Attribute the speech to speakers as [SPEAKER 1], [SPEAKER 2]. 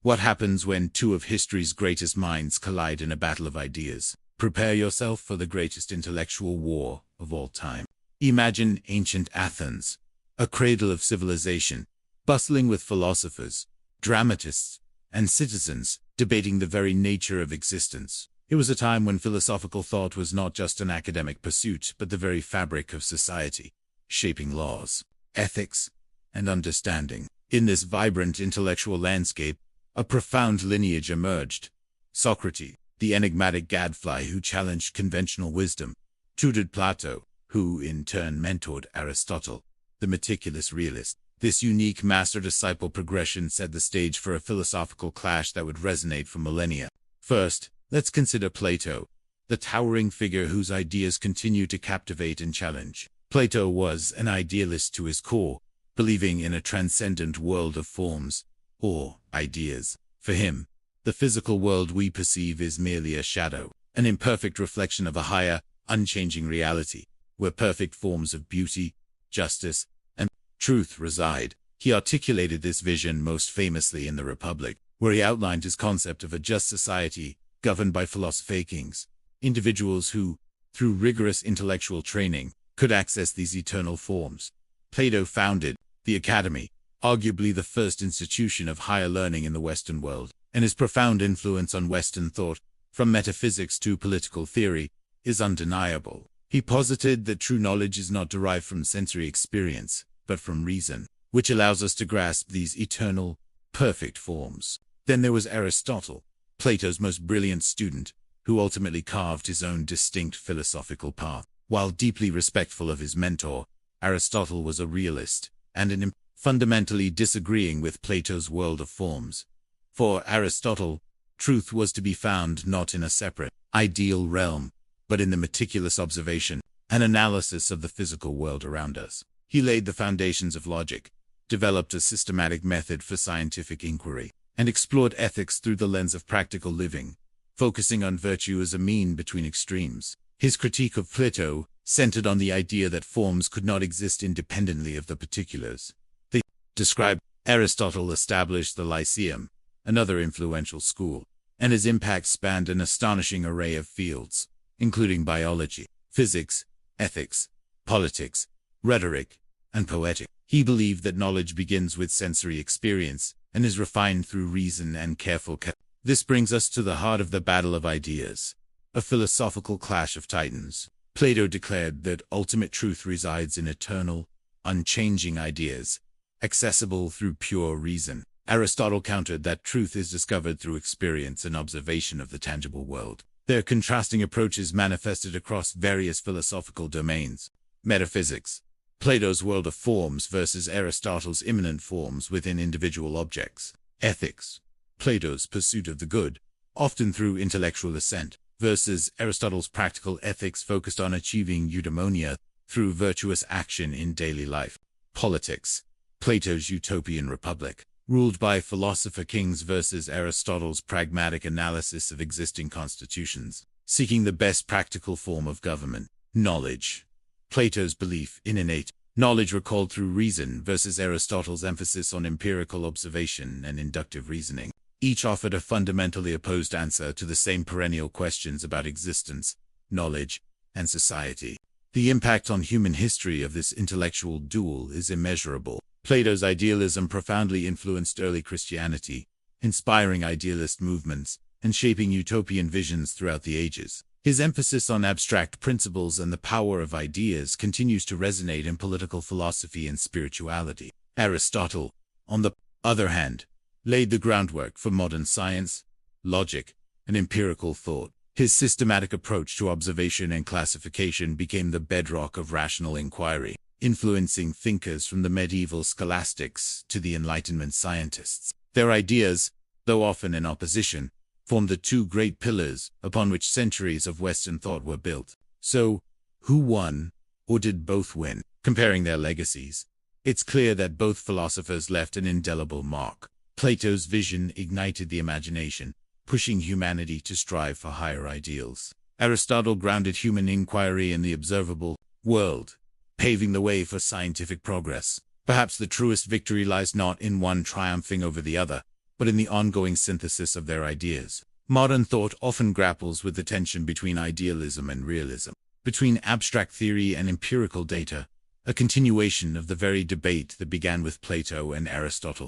[SPEAKER 1] What happens when two of history's greatest minds collide in a battle of ideas? Prepare yourself for the greatest intellectual war of all time. Imagine ancient Athens, a cradle of civilization, bustling with philosophers, dramatists, and citizens, debating the very nature of existence. It was a time when philosophical thought was not just an academic pursuit, but the very fabric of society, shaping laws, ethics, and understanding. In this vibrant intellectual landscape, a profound lineage emerged. Socrates, the enigmatic gadfly who challenged conventional wisdom, tutored Plato, who in turn mentored Aristotle, the meticulous realist. This unique master-disciple progression set the stage for a philosophical clash that would resonate for millennia. First, let's consider Plato, the towering figure whose ideas continue to captivate and challenge. Plato was an idealist to his core, believing in a transcendent world of forms, or ideas. For him, the physical world we perceive is merely a shadow, an imperfect reflection of a higher, unchanging reality, where perfect forms of beauty, justice, and truth reside. He articulated this vision most famously in the Republic, where he outlined his concept of a just society governed by philosophic kings, individuals who, through rigorous intellectual training, could access these eternal forms. Plato founded the Academy, arguably the first institution of higher learning in the Western world, and his profound influence on Western thought, from metaphysics to political theory, is undeniable. He posited that true knowledge is not derived from sensory experience, but from reason, which allows us to grasp these eternal, perfect forms. Then there was Aristotle, Plato's most brilliant student, who ultimately carved his own distinct philosophical path. While deeply respectful of his mentor, Aristotle was a realist, and fundamentally disagreeing with Plato's world of forms. For Aristotle, truth was to be found not in a separate, ideal realm, but in the meticulous observation and analysis of the physical world around us. He laid the foundations of logic, developed a systematic method for scientific inquiry, and explored ethics through the lens of practical living, focusing on virtue as a mean between extremes. His critique of Plato centered on the idea that forms could not exist independently of the particulars. They described Aristotle established the Lyceum, another influential school, and his impact spanned an astonishing array of fields, including biology, physics, ethics, politics, rhetoric, and poetics. He believed that knowledge begins with sensory experience and is refined through reason and careful This brings us to the heart of the battle of ideas, a philosophical clash of titans. Plato declared that ultimate truth resides in eternal, unchanging ideas, accessible through pure reason. Aristotle countered that truth is discovered through experience and observation of the tangible world. Their contrasting approaches manifested across various philosophical domains. Metaphysics, Plato's world of forms versus Aristotle's immanent forms within individual objects. Ethics, Plato's pursuit of the good, often through intellectual assent, versus Aristotle's practical ethics focused on achieving eudaimonia through virtuous action in daily life. Politics, Plato's utopian republic, ruled by philosopher kings versus Aristotle's pragmatic analysis of existing constitutions, seeking the best practical form of government. Knowledge, Plato's belief in innate knowledge recalled through reason versus Aristotle's emphasis on empirical observation and inductive reasoning. Each offered a fundamentally opposed answer to the same perennial questions about existence, knowledge, and society. The impact on human history of this intellectual duel is immeasurable. Plato's idealism profoundly influenced early Christianity, inspiring idealist movements and shaping utopian visions throughout the ages. His emphasis on abstract principles and the power of ideas continues to resonate in political philosophy and spirituality. Aristotle, on the other hand, laid the groundwork for modern science, logic, and empirical thought. His systematic approach to observation and classification became the bedrock of rational inquiry, influencing thinkers from the medieval scholastics to the Enlightenment scientists. Their ideas, though often in opposition, formed the two great pillars upon which centuries of Western thought were built. So, who won, or did both win? Comparing their legacies, it's clear that both philosophers left an indelible mark. Plato's vision ignited the imagination, pushing humanity to strive for higher ideals. Aristotle grounded human inquiry in the observable world, paving the way for scientific progress. Perhaps the truest victory lies not in one triumphing over the other, but in the ongoing synthesis of their ideas. Modern thought often grapples with the tension between idealism and realism, between abstract theory and empirical data, a continuation of the very debate that began with Plato and Aristotle.